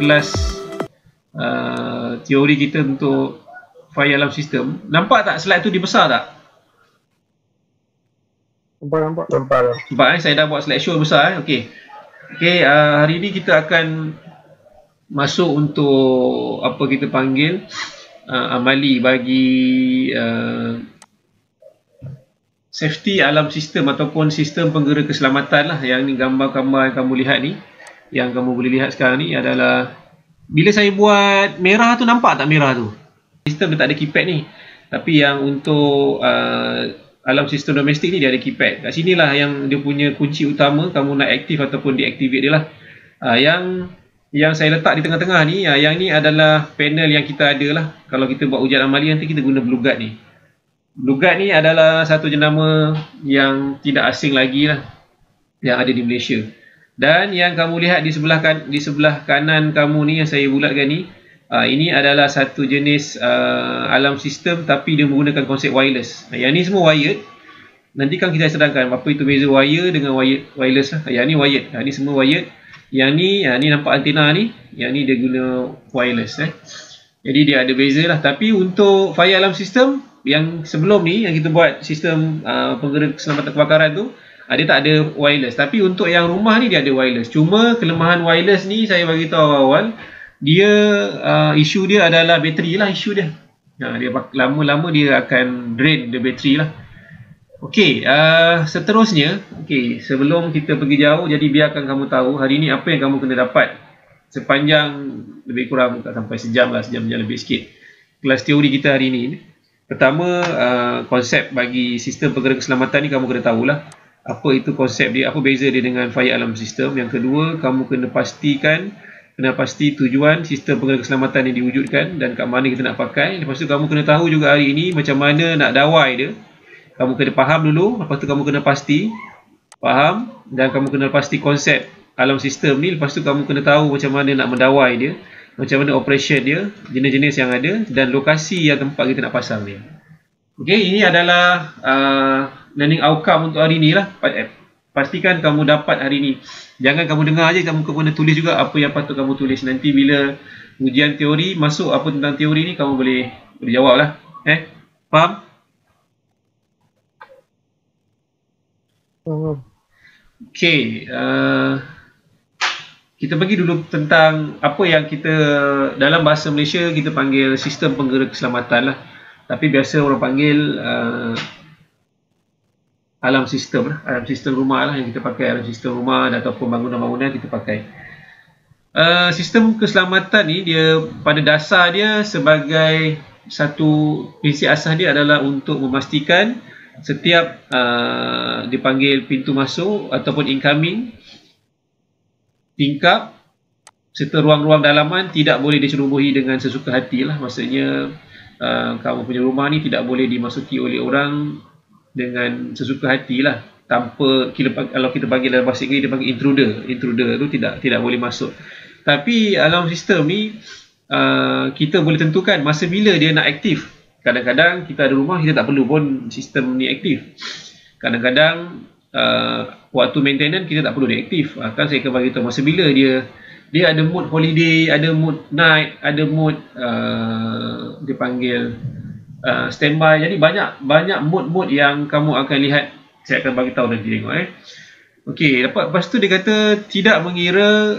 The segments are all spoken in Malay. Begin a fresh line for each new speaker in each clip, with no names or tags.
kelas teori kita untuk fire alarm system. Nampak tak slide tu dibesar tak?
Nampak.
Nampak saya dah buat slideshow besar. Okey. Hari ni kita akan masuk untuk apa kita panggil amali bagi safety alarm system ataupun sistem penggera keselamatan lah. Yang ni gambar-gambar yang kamu lihat ni, yang kamu boleh lihat sekarang ni adalah bila saya buat merah tu, nampak tak merah tu? Sistem dia tak ada keypad ni. Tapi yang untuk alarm sistem domestik ni dia ada keypad. Kat sini lah yang dia punya kunci utama, kamu nak aktif ataupun deactivate dia lah. Yang saya letak di tengah-tengah ni, yang ni adalah panel yang kita ada lah. Kalau kita buat ujian amali nanti kita guna Blue Guard ni. Blue Guard ni adalah satu jenama yang tidak asing lagi lah, yang ada di Malaysia. Dan yang kamu lihat di sebelah kanan kamu ni, yang saya bulatkan ni, ini adalah satu jenis alarm system tapi dia menggunakan konsep wireless. Yang ni semua wired. Nanti kan kita sedangkan apa itu beza wire dengan wireless lah. Yang ni wired. Yang ni semua wired. Yang ni nampak antena ni. Yang ni dia guna wireless. Jadi dia ada beza lah. Tapi untuk fire alarm system yang sebelum ni, yang kita buat sistem penggera keselamatan kebakaran tu, dia tak ada wireless. Tapi untuk yang rumah ni dia ada wireless. Cuma kelemahan wireless ni saya bagi tahu awal, dia isu dia adalah bateri lah isu dia. Dia lama-lama dia akan drain the bateri lah. Okey, seterusnya, sebelum kita pergi jauh, jadi biarkan kamu tahu hari ni apa yang kamu kena dapat sepanjang lebih kurang tak sampai sejam lah, sejam lebih sikit kelas teori kita hari ni. Pertama, konsep bagi sistem penggera keselamatan ni kamu kena tahulah apa itu konsep dia, apa beza dia dengan fire alarm system. Yang kedua, kamu kena pasti tujuan sistem penggera keselamatan yang diwujudkan dan kat mana kita nak pakai. Lepas tu kamu kena tahu juga hari ini macam mana nak dawai dia. Kamu kena faham dulu, lepas tu kamu kena pasti faham, dan kamu kena pasti konsep alarm system ni. Lepas tu kamu kena tahu macam mana nak mendawai dia, macam mana operation dia, jenis-jenis yang ada dan lokasi yang tempat kita nak pasang dia. Okey, ini adalah learning outcome untuk hari ni lah. Pastikan kamu dapat hari ni. Jangan kamu dengar aja, kamu kena tulis juga apa yang patut kamu tulis. Nanti bila ujian teori masuk apa tentang teori ni, kamu boleh jawab lah. Faham? Okey, kita bagi dulu tentang apa yang kita dalam bahasa Malaysia kita panggil sistem penggera keselamatan lah. Tapi biasa orang panggil alarm sistem lah, alarm sistem rumah lah yang kita pakai, alarm sistem rumah ataupun bangunan-bangunan kita pakai. Sistem keselamatan ni dia pada dasar dia sebagai satu prinsip asas dia adalah untuk memastikan setiap dipanggil pintu masuk ataupun incoming, tingkap serta ruang-ruang dalaman tidak boleh dicerobohi dengan sesuka hati lah. Maksudnya kamu punya rumah ni tidak boleh dimasuki oleh orang dengan sesuka hati lah, tanpa kalau kita panggil dalam bahasa Inggeris dia panggil intruder tu tidak boleh masuk. Tapi alarm sistem ni kita boleh tentukan masa bila dia nak aktif. Kadang-kadang kita ada rumah kita tak perlu pun sistem ni aktif. Kadang-kadang waktu maintenance kita tak perlu dia aktif. Kan saya akan bagi tahu masa bila dia ada mood holiday, ada mood night, ada mood dia panggil standby. Jadi banyak mood-mood yang kamu akan lihat. Saya akan bagi tahu nanti tengok. Okey, lepas tu dia kata tidak mengira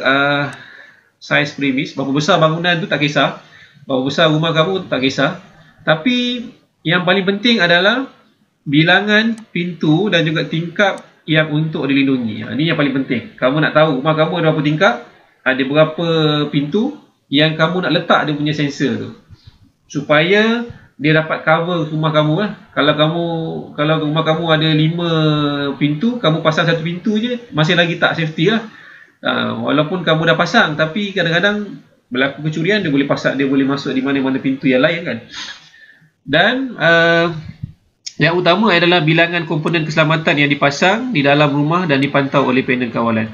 saiz premis, berapa besar bangunan tu tak kisah, berapa besar rumah kamu tak kisah. Tapi yang paling penting adalah bilangan pintu dan juga tingkap yang untuk dilindungi. Ini yang paling penting. Kamu nak tahu rumah kamu ada berapa tingkap, ada berapa pintu yang kamu nak letak dia punya sensor tu, supaya dia dapat cover rumah kamu lah. Kalau rumah kamu ada 5 pintu, kamu pasang 1 pintu je, masih lagi tak safety lah. Walaupun kamu dah pasang, tapi kadang-kadang berlaku kecurian, dia boleh masuk di mana-mana pintu yang lain kan. Dan yang utama adalah bilangan komponen keselamatan yang dipasang di dalam rumah dan dipantau oleh panel kawalan.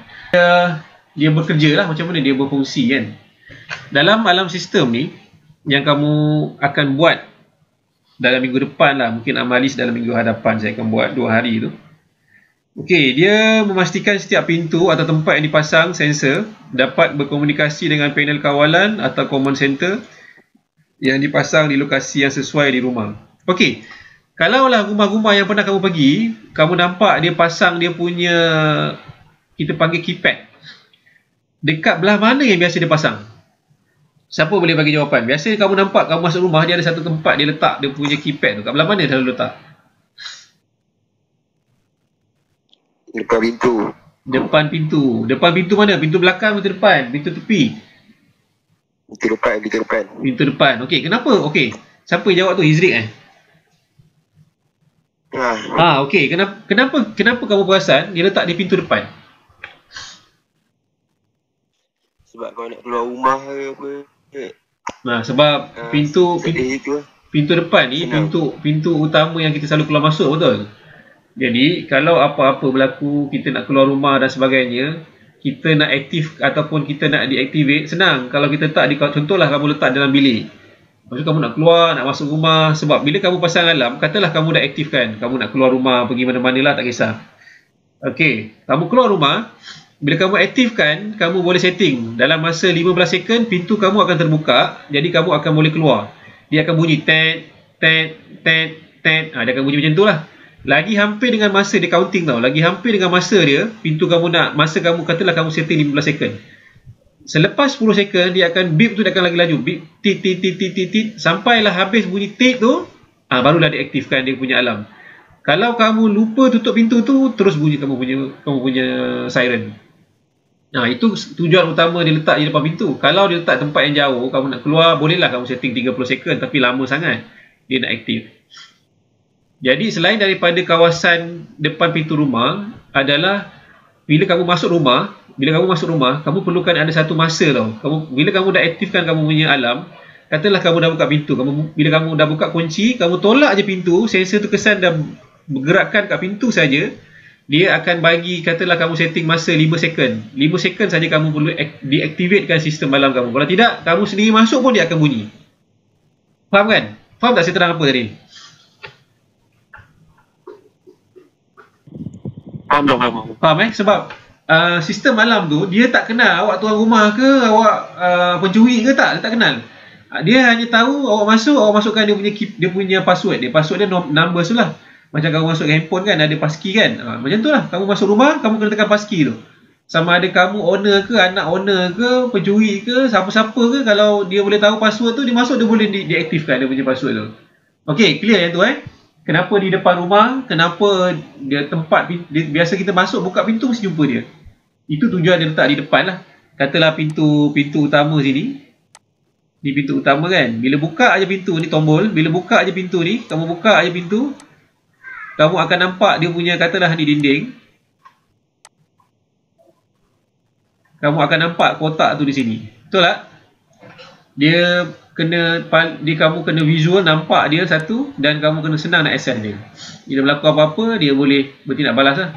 Dia bekerja lah, macam mana dia berfungsi kan. Dalam alarm sistem ni yang kamu akan buat dalam minggu depan lah, mungkin amalis dalam minggu hadapan saya akan buat 2 hari tu. Okey, dia memastikan setiap pintu atau tempat yang dipasang sensor dapat berkomunikasi dengan panel kawalan atau command center yang dipasang di lokasi yang sesuai di rumah. Okey, kalaulah rumah-rumah yang pernah kamu pergi, kamu nampak dia pasang dia punya, kita panggil keypad. Dekat belah mana yang biasa dia pasang? Siapa boleh bagi jawapan? Biasa kamu nampak kamu masuk rumah, dia ada satu tempat dia letak dia punya keypad tu. Kat belah mana dia selalu letak?
Depan pintu.
Depan pintu. Depan pintu mana? Pintu belakang, pintu depan, pintu tepi.
Pintu depan, pintu depan.
Pintu depan. Okey, kenapa? Okey. Siapa yang jawab tu? Izrik okey. Kenapa kamu perasan dia letak di pintu depan?
Sebab kau nak keluar rumah ke apa?
Sebab pintu depan ni pintu utama yang kita selalu keluar masuk, betul? Jadi kalau apa-apa berlaku, kita nak keluar rumah dan sebagainya, kita nak aktif ataupun kita nak deactivate, senang. Kalau kita letak di, contohlah kamu letak dalam bilik, lepas tu kamu nak keluar, nak masuk rumah. Sebab bila kamu pasang alarm, katalah kamu dah aktifkan, kamu nak keluar rumah, pergi mana-mana lah, tak kisah. Okey, kamu keluar rumah, bila kamu aktifkan, kamu boleh setting dalam masa 15 second, pintu kamu akan terbuka. Jadi kamu akan boleh keluar. Dia akan bunyi tet, tet, tet, tet. Dia akan bunyi macam tu lah. Lagi hampir dengan masa dia counting tau. Lagi hampir dengan masa dia, pintu kamu nak, masa kamu, katalah kamu setting 15 second. Selepas 10 second, dia akan beep tu, dia akan lagi laju. Beep, tit, tit, tit, tit, tit, tit. Sampailah habis bunyi tit tu, barulah diaktifkan dia punya alarm. Kalau kamu lupa tutup pintu tu, terus bunyi kamu punya siren. Itu tujuan utama dia letak di depan pintu. Kalau dia letak tempat yang jauh, kamu nak keluar, bolehlah kamu setting 30 second, tapi lama sangat dia nak aktif. Jadi selain daripada kawasan depan pintu rumah, adalah bila kamu masuk rumah, kamu perlukan ada satu masa tau. Bila kamu dah aktifkan kamu punya alarm, katalah kamu dah buka pintu, bila kamu dah buka kunci, kamu tolak je pintu, sensor tu kesan dah bergerakkan kat pintu saja, dia akan bagi, katalah kamu setting masa 5 second. 5 second saja kamu perlu deactivatekan sistem alarm kamu. Kalau tidak, kamu sendiri masuk pun dia akan bunyi. Faham kan? Faham tak saya terang apa tadi? Faham Sebab sistem alarm tu, dia tak kenal awak tuan rumah ke, awak pencuri ke, tak? Dia tak kenal. Dia hanya tahu awak masukkan dia punya password. Password dia numbers tu lah. Macam kamu masuk handphone kan, ada passkey kan. Macam tu lah. Kamu masuk rumah, kamu kena tekan passkey tu. Sama ada kamu owner ke, anak owner ke, pencuri ke, siapa-siapa ke, kalau dia boleh tahu password tu, dia masuk, dia boleh deaktifkan dia punya password tu. Okey, clear yang tu Kenapa di depan rumah, kenapa dia tempat biasa kita masuk, buka pintu mesti jumpa dia. Itu tujuan dia letak di depan lah. Katalah pintu utama sini. Ni pintu utama kan. Bila buka aja pintu ni, tombol. Bila buka aja pintu ni, kamu buka aja pintu, kamu akan nampak dia punya, katalah ni dinding. Kamu akan nampak kotak tu di sini. Betul tak? Kamu kena visual nampak dia satu, dan kamu kena senang nak access dia. Bila berlaku apa-apa, dia boleh bertindak balas lah.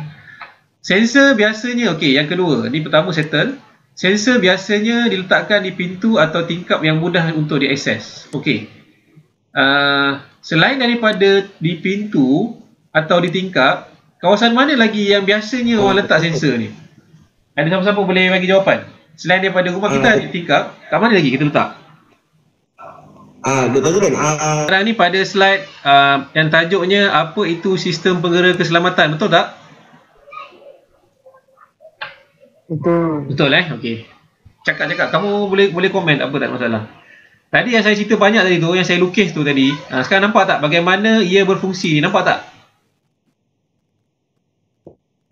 Sensor biasanya, okey, yang kedua, ni pertama settle. Sensor biasanya diletakkan di pintu atau tingkap yang mudah untuk diakses. Okey. Selain daripada di pintu atau di tingkap, kawasan mana lagi yang biasanya orang letak sensor ni? Ada siapa-siapa boleh bagi jawapan? Selain daripada rumah kita di tingkap, kat mana lagi kita letak? Sekarang ni pada slide yang tajuknya apa itu sistem penggera keselamatan, betul tak? Betul okey. Cakap kamu boleh komen, apa tak masalah. Tadi yang saya cerita banyak tadi tu, yang saya lukis tu tadi, sekarang nampak tak bagaimana ia berfungsi? Nampak tak?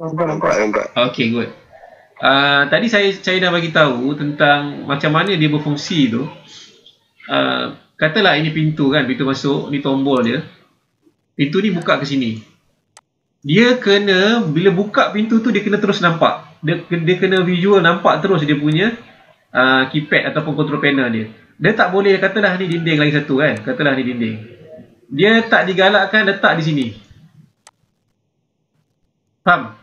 Nampak.
Okey, good. Tadi saya dah bagi tahu tentang macam mana dia berfungsi tu. Katalah ini pintu kan, pintu masuk, ni tombol dia. Pintu ni buka ke sini. Dia kena, bila buka pintu tu, dia kena terus nampak. Dia kena visual nampak terus dia punya keypad ataupun control panel dia. Dia tak boleh, katalah ni dinding lagi satu kan, katalah ni dinding. Dia tak digalakkan letak di sini. Faham?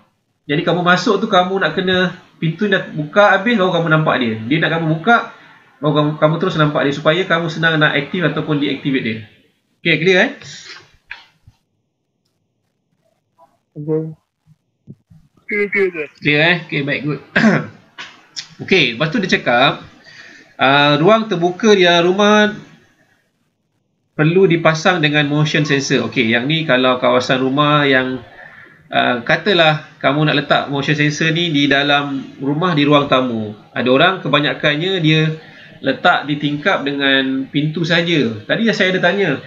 Jadi kamu masuk tu, kamu nak kena, pintu dah buka habis baru kamu nampak dia. Dia nak kamu buka, baru kamu terus nampak dia, supaya kamu senang nak aktif ataupun deactivate dia. Okay, clear Clear Okay, baik, good. Okay, lepas tu dia cakap ruang terbuka di dalam rumah perlu dipasang dengan motion sensor. Okay, yang ni kalau kawasan rumah yang katalah kamu nak letak motion sensor ni di dalam rumah di ruang tamu. Ada orang kebanyakannya dia letak di tingkap dengan pintu saja. Tadi saya ada tanya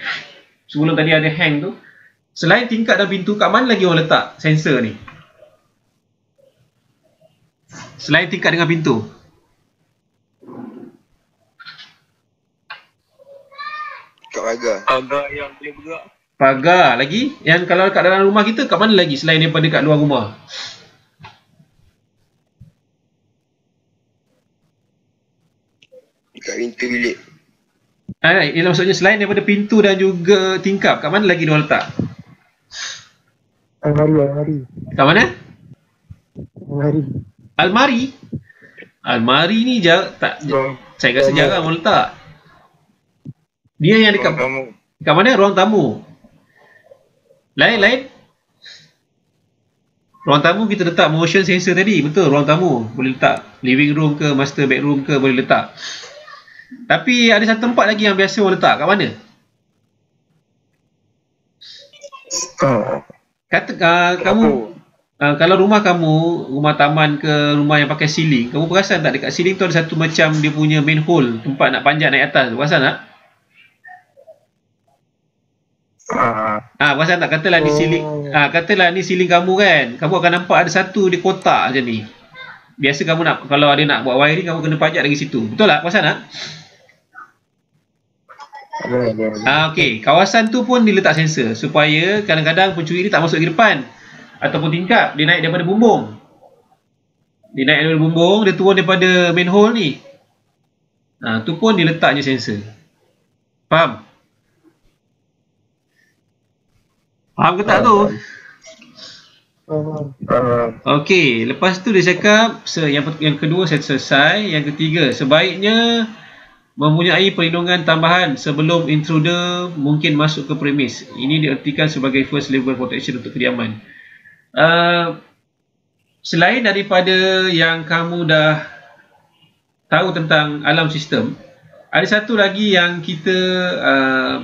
sebelum tadi ada hang tu, selain tingkap dan pintu, kat mana lagi orang letak sensor ni? Selain tingkap dengan pintu.
Kat pagar.
Pagar yang boleh bergerak.
Pagar lagi. Yang kalau kat dalam rumah kita, kat mana lagi selain daripada kat luar rumah?
Kat pintu bilik.
Ini maksudnya selain daripada pintu dan juga tingkap, kat mana lagi dia orang letak?
Almari.
Kat mana?
Almari.
Almari? Almari ni saya rasa jarang orang letak. Dia yang dekat
Kamu.
kat mana? Ruang tamu. Lain. Ruang tamu kita letak motion sensor tadi. Betul, ruang tamu. Boleh letak living room ke, master bedroom ke, boleh letak. Tapi ada satu tempat lagi yang biasa orang letak. Kat mana? Kata kamu kalau rumah kamu, rumah taman ke, rumah yang pakai ceiling, kamu perasan tak dekat ceiling tu ada satu macam dia punya main hole, tempat nak panjat naik atas. Perasan tak? Perasan tak? Katalah ni ceiling, katalah ni ceiling kamu kan. Kamu akan nampak ada satu di kotak macam ni. Biasa kamu nak, kalau ada nak buat wiring, kamu kena panjat dari situ. Betul tak? Perasan tak? Okey, kawasan tu pun diletak sensor supaya kadang-kadang pencuri ni tak masuk ke depan ataupun tingkap, dia naik daripada bumbung. Dia naik daripada bumbung, dia turun daripada main hole ni. Tu pun diletaknya sensor. Faham? Faham ke tak tu? Okey, lepas tu dia cakap yang kedua saya selesai, yang ketiga sebaiknya mempunyai perlindungan tambahan sebelum intruder mungkin masuk ke premis. Ini diartikan sebagai first level protection untuk kediaman. Selain daripada yang kamu dah tahu tentang alarm sistem, ada satu lagi yang kita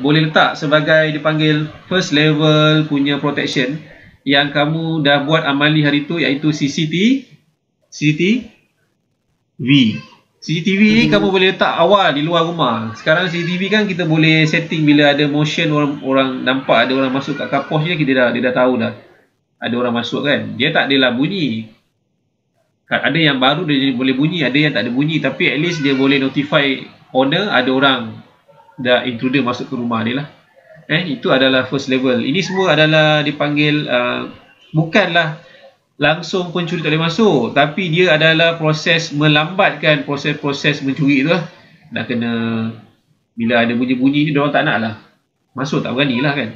boleh letak sebagai dipanggil first level punya protection yang kamu dah buat amali hari tu, iaitu CCTV. CCTV ni kamu boleh letak awal di luar rumah. Sekarang CCTV kan kita boleh setting bila ada motion, orang nampak ada orang masuk kat car porch ni, dia dah tahu dah ada orang masuk kan. Dia tak adalah bunyi. Ada yang baru dia boleh bunyi, ada yang tak ada bunyi, tapi at least dia boleh notify owner ada orang dah intruder masuk ke rumah dia lah. Itu adalah first level. Ini semua adalah dipanggil bukanlah langsung pencuri tak boleh masuk, tapi dia adalah proses melambatkan proses-proses mencuri tu lah. Dah kena, bila ada bunyi-bunyi ni, diorang tak nak lah masuk, tak berani lah kan.